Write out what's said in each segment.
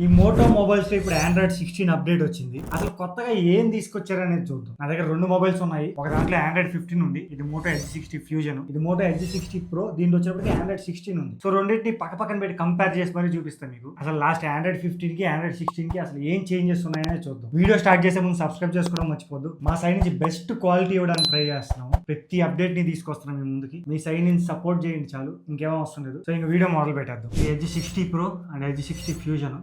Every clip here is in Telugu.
ఈ మోటో మొబైల్స్ లో ఇప్పుడు ఆండ్రాయిడ్ 16 అప్డేట్ వచ్చింది. అసలు కొత్తగా ఏం తీసుకొచ్చారనేది చూద్దాం. నా దగ్గర రెండు మొబైల్స్ ఉన్నాయి. ఒక దాంట్లో ఆండ్రాయిడ్ 15 ఉంది. ఇది మోటో ఎడ్జ్ 60 ఫ్యూజన్, ఇది మోటో ఎడ్జ్ 60 ప్రో. దీంట్లో వచ్చేప్పటికి ఆండ్రాయిడ్ 16 ఉంది. సో రెండింటిని పక్కన పెట్టి కంపేర్ చేసి మరీ చూపిస్తాను మీకు. అసలు లాస్ట్ ఆండ్రాయిడ్ 15 కి ఆండ్రాయిడ్ 16 కి అసలు ఏం చేంజెస్ ఉన్నాయని చూద్దాం. వీడియో స్టార్ట్ చేసే ముందు సబ్స్క్రైబ్ చేసుకోవడం మర్చిపోద్దు. మా సైడ్ నుంచి బెస్ట్ క్వాలిటీ ఇవ్వడానికి ట్రై చేస్తున్నాము. ప్రతి అప్డేట్ ని తీసుకొస్తున్నాం మీ ముందుకి. మీ సైడ్ నుంచి సపోర్ట్ చేయండి చాలు, ఇంకేమో వస్తుంది. సో ఇంకా వీడియో మొదలు పెట్టేద్దాం. ఈ edge 60 pro and edge 60 fusion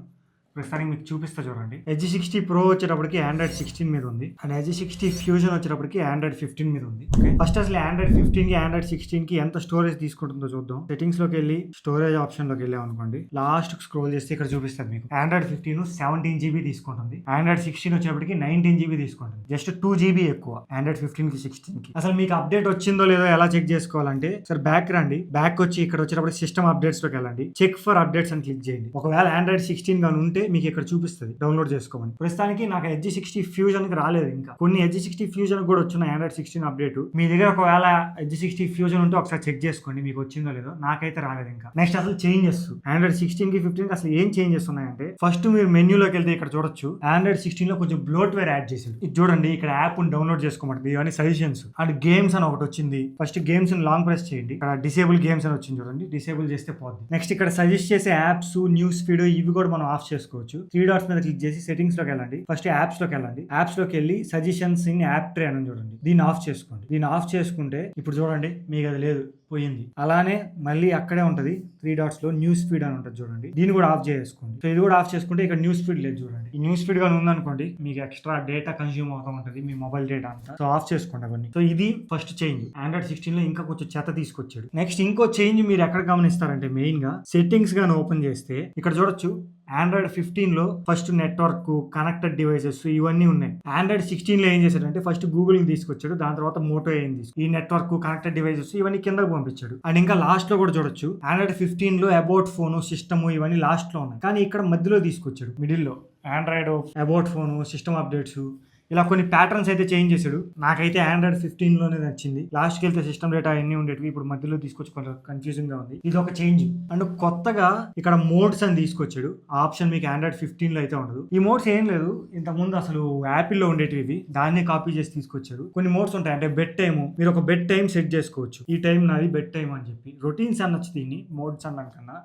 ప్రస్తుతానికి మీకు చూపిస్తా చూడండి. ఎడ్జ్ 60 ప్రో వచ్చేటప్పటికి ఆండ్రాయిడ్ 16 మీద ఉంది అండ్ ఎడ్జ్ 60 ఫ్యూజన్ వచ్చేటప్పటికి ఆండ్రాయిడ్ 15 మీద ఉంది. ఫస్ట్ అసలు ఆండ్రాయిడ్ 15 కి ఆండ్రాయిడ్ 16 కి ఎంత స్టోరేజ్ తీసుకుంటుందో చూద్దాం. సెట్టింగ్స్ లోకి వెళ్ళి స్టోరేజ్ ఆప్షన్ లోకి వెళ్ళాం అనుకోండి, లాస్ట్ స్క్రోల్ చేస్తే ఇక్కడ చూపిస్తుంది మీకు. ఆండ్రాయిడ్ 15 17 GB తీసుకుంటుంది. ఆండ్రాయిడ్ 16 వచ్చేటప్పటికి 19 GB తీసుకుంటుంది. జస్ట్ 2 GB ఎక్కువ ఆండ్రాయిడ్ 15 కి 16 కి. అసలు మీకు అప్డేట్ వచ్చిందో లేదో ఎలా చెక్ చేసుకోవాలంటే, సరే బ్యాక్ రండి. బ్యాక్ వచ్చి ఇక్కడ వచ్చేటప్పుడు సిస్టమ్ అప్డేట్స్ లోకి వెళ్ళండి. చెక్ ఫర్ అప్డేట్స్ అని క్లిక్ చేయండి. ఒకవేళ ఆండ్రాయిడ్ 16 గాని ఉంటే మీకు ఇక్కడ చూపిస్తుంది డౌన్లోడ్ చేసుకోమని. ప్రస్తుతానికి నాకు ఎడ్జ్ 60 ఫ్యూజన్ కి రాలేదు. ఇంకా కొన్ని ఎడ్జ్ 60 ఫ్యూజన్ కూడా వచ్చిన ఆండ్రాయిడ్ 16 అప్డేట్. మీ దగ్గర ఒకవేళ ఎడ్జ్ 60 ఫ్యూజన్ ఉంటే ఒకసారి చెక్ చేసుకోండి మీకు వచ్చిందో లేదో. నాకైతే రాలేదు ఇంకా. నెక్స్ట్ అసలు చేంజెస్ ఆండ్రాయిడ్ 16 కి 15 కి అసలు ఏం చేంజెస్ ఉన్నాయంటే, ఫస్ట్ మీరు మెన్యూలోకి వెళ్తే ఇక్కడ చూడొచ్చు ఆండ్రాయిడ్ 16 లో కొంచెం బ్లోట్వేర్ యాడ్ చేశారు. ఇది చూడండి, ఇక్కడ యాప్ డౌన్లోడ్ చేసుకోమంటుంది. ఇవన్నీ సజెషన్స్ అండ్ గేమ్స్ అని ఒకటి వచ్చింది. ఫస్ట్ గేమ్స్ లాంగ్ ప్రెస్ చేయండి. ఇక్కడ డిసేబుల్ గేమ్స్ అని వచ్చింది చూడండి, డిసేబుల్ చేస్తే పోద్ది. నెక్స్ట్ ఇక్కడ సజెస్ట్ చేసే యాప్స్, న్యూస్ ఫీడ్ ఇవి కూడా మనం ఆఫ్ చేసుకోవచ్చు. 3 డాట్స్ మీద క్లిక్ చేసి సెట్టింగ్స్ లోకి వెళ్ళండి. ఫస్ట్ యాప్స్ లోకి వెళ్ళండి. యాప్స్ లోకి వెళ్ళి సజెషన్స్ ఇన్ యాప్ ట్రే అని చూడండి, దీన్ని ఆఫ్ చేసుకోండి. దీన్ని ఆఫ్ చేసుకుంటే ఇప్పుడు చూడండి మీకు అది లేదు, పోయింది. అలానే మళ్ళీ అక్కడే ఉంటది 3 డాట్స్ లో న్యూస్ ఫీడ్ అని ఉంటుంది చూడండి, దీన్ని కూడా ఆఫ్ చేసుకోండి. సో ఇది కూడా ఆఫ్ చేసుకుంటే ఇక్కడ న్యూస్ ఫీడ్ లేదు చూడండి. ఈ న్యూస్ ఫీడ్ గానీ ఉందనుకోండి మీకు ఎక్స్ట్రా డేటా కన్స్యూమ్ అవుతూ ఉంటుంది, మీ మొబైల్ డేటా అంతా. సో ఆఫ్ చేసుకోండి అవన్నీ. సో ఇది ఫస్ట్ చేంజ్. ఆండ్రాయిడ్ 16 లో ఇంకా కొంచెం చెత్త తీసుకొచ్చాడు. నెక్స్ట్ ఇంకో చేంజ్ మీరు ఎక్కడ గమనిస్తారంటే, మెయిన్ గా సెట్టింగ్స్ గానీ ఓపెన్ చేస్తే ఇక్కడ చూడొచ్చు ఆండ్రాయిడ్ 15 లో ఫస్ట్ నెట్వర్క్, కనెక్టెడ్ డివైసెస్ ఇవన్నీ ఉన్నాయి. ఆండ్రాయిడ్ 16 లో ఏం చేశాడంటే ఫస్ట్ గూగుల్ ని తీసుకొచ్చాడు, దాని తర్వాత మోటో ఏం తీసుకు ఈ నెట్వర్క్, కనెక్టెడ్ డివైసెస్ ఇవన్నీ కిందకు పంపించాడు. అండ్ ఇంకా లాస్ట్ లో కూడా చూడొచ్చు ఆండ్రాయిడ్ 15 లో అబౌట్ ఫోన్, సిస్టమ్ ఇవన్నీ లాస్ట్ లో ఉన్నాయి. కానీ ఇక్కడ మధ్యలో తీసుకొచ్చాడు, మిడిల్ లో Android about phone, system updates, ఇలా కొన్ని ప్యాటర్న్స్ అయితే చేంజ్ చేశాడు. నాకైతే ఆండ్రాయిడ్ 15 లోనే నచ్చింది. లాస్ట్ కి వెళ్తే సిస్టమ్ డేటా అన్ని ఉండేవి, ఇప్పుడు మధ్యలో తీసుకొచ్చి కొంచెం కన్ఫ్యూజింగ్ గా ఉంది. ఇది ఒక చేంజ్. అండ్ కొత్తగా ఇక్కడ మోడ్స్ అని తీసుకొచ్చాడు. ఆ ఆప్షన్ మీకు ఆండ్రాయిడ్ 15 లో అయితే ఉండదు. ఈ మోడ్స్ ఏం లేదు, ఇంత ముందు అసలు యాపిల్ లో ఉండేటివి, దాన్నే కాపీ చేసి తీసుకొచ్చారు. కొన్ని మోడ్స్ ఉంటాయి, అంటే బెడ్ టైమ్, మీరు ఒక బెడ్ టైం సెట్ చేసుకోవచ్చు. ఈ టైం నాది బెడ్ టైం అని చెప్పి. రొటీన్స్ అనొచ్చు దీన్ని, మోడ్స్ అన్నాం కన్నా.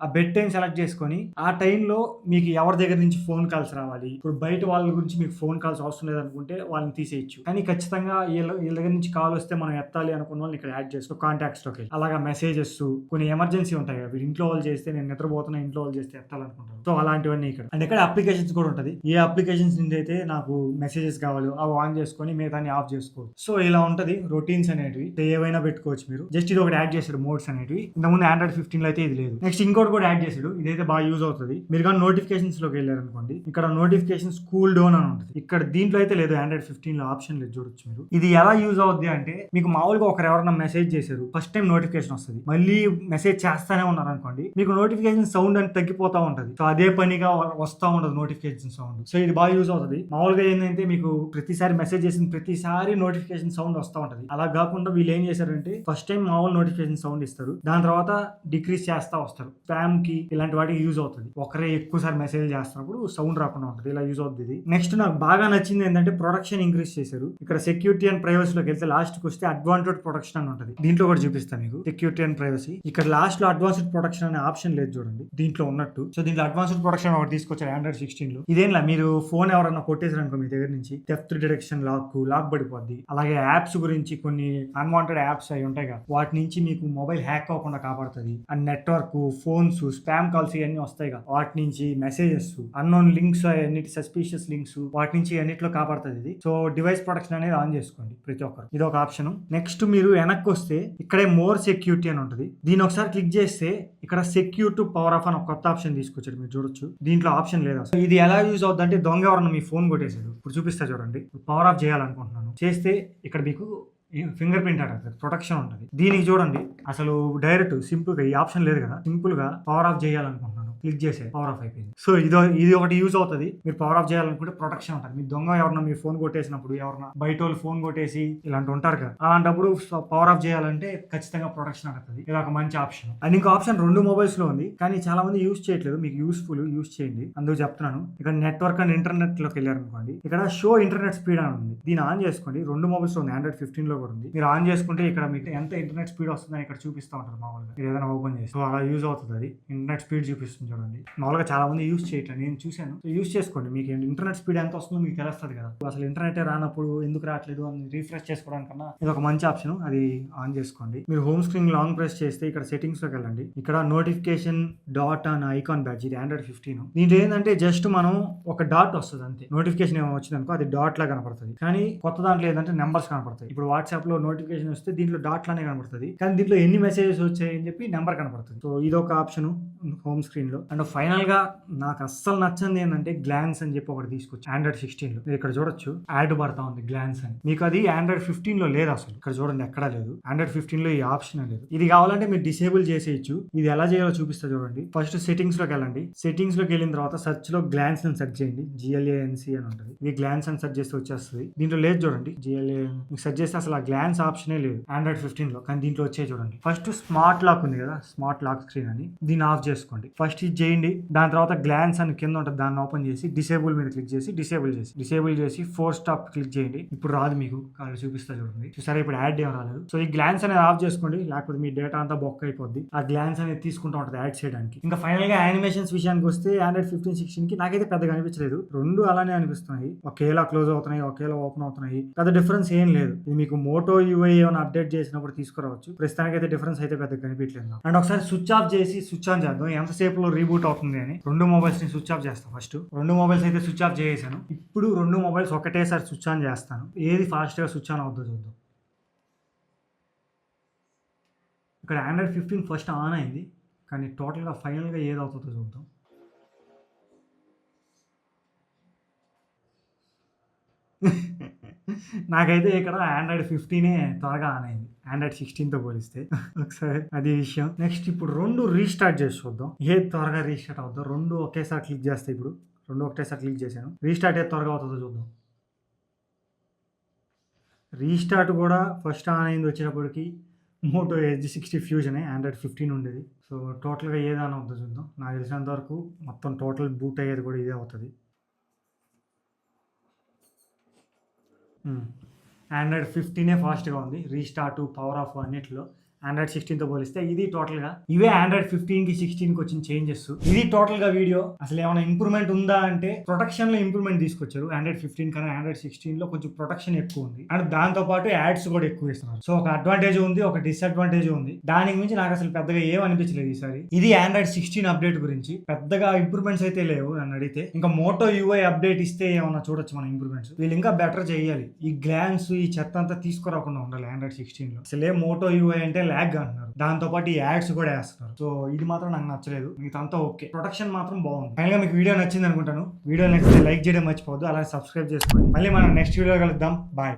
ఆ బెడ్ టైం సెలెక్ట్ చేసుకొని ఆ టైంలో మీకు ఎవరి దగ్గర నుంచి ఫోన్ కాల్స్ రావాలి, ఇప్పుడు బయట వాళ్ళ గురించి మీకు ఫోన్ కాల్స్ అవసరం లేదనుకుంటే వాళ్ళని తీసేయచ్చు. కానీ ఖచ్చితంగా వీళ్ళ దగ్గర నుంచి కాల్ వస్తే మనం ఎత్తాలి అనుకున్న వాళ్ళని ఇక్కడ యాడ్ చేసుకో కాంటాక్ట్స్ లోకి. అలాగా మెసేజెస్, కొన్ని ఎమర్జెన్సీ ఉంటాయి కదా, ఇంట్లో వాళ్ళు చేస్తే నేను నిద్రపోతున్నా, ఇంట్లో వాళ్ళు చేస్తే ఎత్తాలనుకుంటారు. సో అలాంటివన్నీ ఇక్కడ. అండ్ ఇక్కడ అప్లికేషన్స్ కూడా ఉంటుంది. ఏ అప్లికేషన్స్ నుంచి అయితే నాకు మెసేజెస్ కావాలి అవి ఆన్ చేసుకొని మిగతాన్ని ఆఫ్ చేసుకోవచ్చు. సో ఇలా ఉంటది రొటీన్స్ అనేటివి. ఏవైనా పెట్టుకోవచ్చు మీరు. జస్ట్ ఇది ఒకటి యాడ్ చేశాడు, మోడ్స్ అనేటివి. ఇంతకుముందు ఆండ్రాయిడ్ 15 లో అయితే ఇది లేదు. నెక్స్ట్ ఇంకోటి కూడా యాడ్ చేసాడు, ఇదైతే బాగా యూజ్ అవుతుంది. మీరు కానీ నోటిఫికేషన్స్ లోకి వెళ్ళారు అనుకోండి, ఇక్కడ నోటిఫికేషన్స్ కూల్ డౌన్ అని ఉంటుంది. ఇక్కడ దీంట్లో అయితే లేదు, ఆండ్రాయిడ్ 15 లో ఆప్షన్ లేదు, చూడొచ్చు మీరు. ఇది ఎలా యూజ్ అవుద్ది అంటే, మీకు మామూలుగా ఒకరు ఎవరైనా మెసేజ్ చేశారు, ఫస్ట్ టైం నోటిఫికేషన్ వస్తుంది, మళ్ళీ మెసేజ్ చేస్తానే ఉన్నారు అనుకోండి, మీకు నోటిఫికేషన్ సౌండ్ అని తగ్గిపోతా ఉంటది. సో అదే పనిగా వస్తూ ఉండదు నోటిఫికేషన్ సౌండ్. సో ఇది బాగా యూజ్ అవుతుంది. మామూలుగా ఏంటంటే మీకు ప్రతిసారి మెసేజ్ చేసిన ప్రతిసారి నోటిఫికేషన్ సౌండ్ వస్తూ ఉంటది. అలా కాకుండా వీళ్ళు ఏం చేశారంటే ఫస్ట్ టైం మామూలు నోటిఫికేషన్ సౌండ్ ఇస్తారు, దాని తర్వాత డిక్రీజ్ చేస్తా వస్తారు. స్పామ్ కి ఇలాంటి వాటికి యూజ్ అవుతుంది. ఒకరే ఎక్కువసారి మెసేజ్ చేస్తున్నప్పుడు సౌండ్ రాకుండా ఉంటుంది, ఇలా యూజ్ అవుతుంది. నెక్స్ట్ నాకు బాగా నచ్చింది ఏంటంటే ప్రొటెక్షన్ ఇంక్రీజ్ చేశారు. ఇక్కడ సెక్యూరిటీ అండ్ ప్రైవసీ లోకి వెళ్తే లాస్ట్ కి వస్తే అడ్వాన్స్డ్ ప్రొటెక్షన్ అని ఉంటుంది. దీంట్లో కూడా చూపిస్తాను మీకు సెక్యూరిటీ అండ్ ప్రైవసీ. ఇక్కడ లాస్ట్ లో అడ్వాన్స్డ్ ప్రొటెక్షన్ అనే ఆప్షన్ లేదు చూడండి, దీంట్లో ఉన్నట్టు. సో దీంట్లో అడ్వాన్స్డ్ ప్రొటెక్షన్ ఒకటి తీసుకొచ్చారు ఆండ్రాయిడ్ 16 లో. ఇదేంలా మీరు ఫోన్ ఎవరైనా కొట్టేసారు అనుకో మీ దగ్గర నుంచి, థెఫ్ట్ డిటెక్షన్ లాక్ పడిపోద్ది. అలాగే యాప్స్ గురించి కొన్ని అన్వాంటెడ్ యాప్స్ అవి ఉంటాయి కదా, వాటి నుంచి మీకు మొబైల్ హ్యాక్ అవ్వకుండా కాపాడుతుంది. And network, phones, spam calls ఇవన్నీ వస్తాయి కదా, వాటి నుంచి మెసేజెస్, అన్నోన్ లింక్స్, అన్నిటి సస్పీషియస్ లింక్స్, వాటి నుంచి అన్నిట్లో కాపాడుతుంది ఇది. సో డివైస్ ప్రొటెక్షన్ అనేది ఆన్ చేసుకోండి ప్రతి ఒక్కరు, ఇది ఒక ఆప్షన్. నెక్స్ట్ మీరు వెనక్కి వస్తే ఇక్కడే మోర్ సెక్యూరిటీ అని ఉంటుంది, దీని ఒకసారి క్లిక్ చేస్తే ఇక్కడ సెక్యూర్ టు పవర్ ఆఫ్ అని ఒక కొత్త ఆప్షన్ తీసుకొచ్చాడు, మీరు చూడొచ్చు. దీంట్లో ఆప్షన్ లేదు అసలు. ఇది ఎలా యూజ్ అవుతుంది అంటే, దొంగ ఎవరన్నా మీ ఫోన్ కొట్టేశాడు, ఇప్పుడు చూపిస్తా చూడండి. పవర్ ఆఫ్ చేయాలనుకుంటున్నాను, చేస్తే ఇక్కడ మీకు ఫింగర్ ప్రింట్ అంటే ప్రొటెక్షన్ ఉంటుంది. దీనికి చూడండి అసలు డైరెక్ట్ సింపుల్ గా ఈ ఆప్షన్ లేదు కదా, సింపుల్ గా పవర్ ఆఫ్ చేయాలనుకుంటున్నాను, క్లిక్ చేసే పవర్ ఆఫ్ అయిపోయింది. సో ఇది ఒకటి యూజ్ అవుతుంది. మీరు పవర్ ఆఫ్ చేయాలనుకుంటే ప్రొటెక్షన్ ఉంటుంది. మీ దొంగ ఎవరన్నా మీ ఫోన్ కొట్టేసినప్పుడు, ఎవరన్నా బయట వాళ్ళు ఫోన్ కొట్టేసి ఇలాంటి ఉంటారు కదా, అలాంటప్పుడు పవర్ ఆఫ్ చేయాలంటే ఖచ్చితంగా ప్రొటెక్షన్ అవుతుంది. ఇది ఒక మంచి ఆప్షన్. అండ్ ఇంకో ఆప్షన్ 2 మొబైల్స్ లో ఉంది, కానీ చాలా మంది యూజ్ చేయట్లేదు. మీకు యూజ్ చేయండి, అందుకు చెప్తున్నాను. ఇక్కడ నెట్వర్క్ అండ్ ఇంటర్నెట్ లోకి వెళ్ళారు అనుకోండి, ఇక్కడ షో ఇంటర్నెట్ స్పీడ్ అని ఉంది. దీన్ని ఆన్ చేసుకోండి. 2 మొబైల్స్ ఉంది, Android 15 లో కూడా ఉంది. మీరు ఆన్ చేసుకుంటే ఇక్కడ మీకు ఎంత ఇంటర్నెట్ స్పీడ్ వస్తుందని ఇక్కడ చూపిస్తూ ఉంటారు మామూలుగా. మీరు ఏదైనా ఓపెన్ చేసి, సో అలా యూజ్ అవుతుంది. అది ఇంటర్నెట్ స్పీడ్ చూపిస్తుంది చూడండి. మామూలుగా చాలా మంది యూజ్ చేయట్లేదు, నేను చూశాను. యూజ్ చేసుకోండి. మీకు ఇంటర్నెట్ స్పీడ్ ఎంత వస్తుందో మీకు తెలుస్తుంది కదా. అసలు ఇంటర్నెట్ రానప్పుడు ఎందుకు రావట్లేదు అని రీఫ్రెష్ చేసుకోవడానికన్నా ఇది ఒక మంచి ఆప్షన్. అది ఆన్ చేసుకోండి. మీరు హోమ్ స్క్రీన్ లాంగ్ ప్రెస్ చేస్తే ఇక్కడ సెట్టింగ్స్ లోకి వెళ్ళండి. ఇక్కడ నోటిఫికేషన్ డాట్ అన్ ఐకాన్ బ్యాడ్జ్, ఇది Android 15. దీంట్లో ఏంటంటే జస్ట్ మనం ఒక డాట్ వస్తుంది అంతే. నోటిఫికేషన్ ఏమో వచ్చింది అనుకో, అది డాట్ లా కనపడుతుంది. కానీ కొత్త దాంట్లో ఏంటంటే నెంబర్స్ కనపడతాయి. ఇప్పుడు వాట్సాప్ లో నోటిఫికేషన్ వస్తే దీంట్లో డాట్ లానే కనపడుతుంది, కానీ దీంట్లో ఎన్ని మెసేజెస్ వచ్చాయి అని చెప్పి నెంబర్ కనపడుతుంది. సో ఇది ఒక ఆప్షన్ హోమ్ స్క్రీన్ లో. అండ్ ఫైనల్ గా నాకు అస్సలు నచ్చింది ఏంటంటే గ్లాన్స్ అని చెప్పి ఒకటి తీసుకొచ్చి Android 16 లో. మీరు ఇక్కడ చూడొచ్చు, యాడ్ పడతా ఉంది గ్లాన్స్ అని. మీకు అది Android 15 లో లేదు అసలు. ఇక్కడ చూడండి, ఎక్కడా లేదు. Android 15 లో ఈ ఆప్షన్ లేదు. ఇది కావాలంటే మీరు డిసేబుల్ చేసేయచ్చు. ఇది ఎలా చేయాలో చూపిస్తా చూడండి. ఫస్ట్ సెట్టింగ్స్ లోకి వెళ్ళండి. సెట్టింగ్స్ లోకి వెళ్ళిన తర్వాత సెర్చ్ లో గ్లాన్స్ అని సెర్చ్ చేయండి. GLANC అని ఉంటుంది. ఇది గ్లాన్స్ అని సెర్చ్ చేస్తే వచ్చేస్తుంది. దీంట్లో లేదు చూడండి, GLA సెర్చ్ చేస్తే అసలు ఆ గ్లాన్స్ ఆప్షనే లేదు Android 15 లో, కానీ దీంట్లో వచ్చే చూడండి. ఫస్ట్ స్మార్ట్ లాక్ ఉంది కదా, స్మార్ట్ లాక్ స్క్రీన్ అని, దీన్ని ఆఫ్ చేసుకోండి. ఫస్ట్ ఇది చేయండి. దాని తర్వాత గ్లాన్స్ అని కింద ఉంటుంది, దాన్ని ఓపెన్ చేసి డిసేబుల్ మీద క్లిక్ చేసి డిసేబుల్ చేసి 4 స్టాప్ క్లిక్ చేయండి. ఇప్పుడు రాదు మీకు, అక్కడ చూపిస్తా చూడండి. చూసారా, ఇప్పుడు యాడ్ ఏం రాలేదు. సో ఈ గ్లాన్స్ అనేది ఆఫ్ చేసుకోండి, లేకపోతే మీ డేటా అంతా బొక్క అయిపోద్ది. ఆ గ్లాన్స్ అనేది తీసుకుంటూ ఉంటుంది యాడ్ చేయడానికి. ఇంకా ఫైనల్ గా యానిమేషన్స్ విషయానికి వస్తే Android 15, 16 కి నాకైతే పెద్దగా అనిపించలేదు. 2 అలానే అనిపిస్తున్నాయి. ఒకేలా క్లోజ్ అవుతున్నాయి, ఒకేలా ఓపెన్ అవుతున్నాయి. పెద్ద డిఫరెన్స్ ఏం లేదు. ఇది మీకు మోటో UI ఏమైనా అప్డేట్ చేసినప్పుడు తీసుకురావచ్చు. ప్రస్తుతానికి అయితే డిఫరెన్స్ అయితే పెద్దగా కనిపించలేదు. అండ్ ఒకసారి స్విచ్ ఆఫ్ చేసి స్విచ్ ఆన్ చేద్దాం, ఎంతసేపు లో రీబూట్ అవుతుంది అని. 2 మొబైల్స్ ని స్విచ్ ఆఫ్ చేస్తాను. ఫస్ట్ 2 మొబైల్స్ అయితే స్విచ్ ఆఫ్ చేసేసాను. ఇప్పుడు 2 మొబైల్స్ ఒకటేసారి స్విచ్ ఆన్ చేస్తాను. ఏది ఫాస్ట్ గా స్విచ్ ఆన్ అవుతుందో చూద్దాం. ఇక్కడ Android 15 ఫస్ట్ ఆన్ అయింది, కానీ టోటల్గా ఫైనల్గా ఏది అవుతుందో చూద్దాం. నాకైతే ఇక్కడ Android 15 త్వరగా ఆన్ అయింది Android 16తో పోలిస్తే. ఒకసారి అది విషయం. నెక్స్ట్ ఇప్పుడు 2 రీస్టార్ట్ చేసి చూద్దాం, ఏది త్వరగా రీస్టార్ట్ అవుతుందో. 2 ఒకేసారి క్లిక్ చేస్తే, ఇప్పుడు 2 ఒకటేసారి క్లిక్ చేశాను. రీస్టార్ట్ ఏది త్వరగా అవుతుందో చూద్దాం. రీస్టార్ట్ కూడా ఫస్ట్ ఆన్ అయింది వచ్చేటప్పటికి మోటో Edge 60 ఫ్యూజన్ Android 15 ఉండేది. సో టోటల్గా ఏది ఆన్ అవుతుందో చూద్దాం. నాకు తెలిసినంత వరకు మొత్తం టోటల్ బూట్ అయ్యేది కూడా ఇదే అవుతుంది. Android 15 ఫాస్ట్గా ఉంది. రీస్టార్ట్, పవర్ ఆఫ్ అన్నిట్లో Android 16తో పోలిస్తే ఇది టోటల్గా ఇవే Android 15కి 16కి వచ్చిన చేంజెస్. ఇది టోటల్గా వీడియో. అసలు ఏమైనా ఇంప్రూవ్మెంట్ ఉందా అంటే ప్రొటెక్షన్ లో ఇంప్రూవ్మెంట్ తీసుకొచ్చారు. Android 15 కన్నా Android 16 లో కొంచెం ప్రొటెక్షన్ ఎక్కువ ఉంది, అండ్ దాంతో పాటు యాడ్స్ కూడా ఎక్కువ ఇస్తున్నారు. సో ఒక అడ్వాంటేజ్ ఉంది, ఒక డిసడ్వాంటేజ్ ఉంది. దానికి మించి నాకు అసలు పెద్దగా ఏం అనిపించలేదు ఈసారి. ఇది Android 16 అప్డేట్ గురించి. పెద్దగా ఇంప్రూవ్మెంట్స్ అయితే లేవు నన్ను అడిగితే. ఇంకా మోటో UI అప్డేట్ ఇస్తే ఏమన్నా చూడొచ్చు మనం ఇంప్రూవ్మెంట్స్. వీళ్ళు ఇంకా బెటర్ చేయాలి. ఈ గ్లాన్స్, ఈ చెత్త అంతా తీసుకురాకుండా ఉండాలి Android 16 లో. అసలే మోటో UI అంటే ల్యాగ్ అంటున్నారు, దాంతో పాటు ఈ యాడ్స్ కూడా వేస్తున్నారు. సో ఇది మాత్రం నాకు నచ్చలేదు. మిగతా అంతా ఓకే, ప్రొటెక్షన్ మాత్రం బాగుంది. ఫైనల్ గా మీకు వీడియో నచ్చింది అనుకుంటాను. వీడియో నచ్చితే లైక్ చేయడం మర్చిపోవద్దు, అలాగే సబ్స్క్రైబ్ చేసుకోండి. మళ్ళీ మనం నెక్స్ట్ వీడియో కలుద్దాం. బాయ్.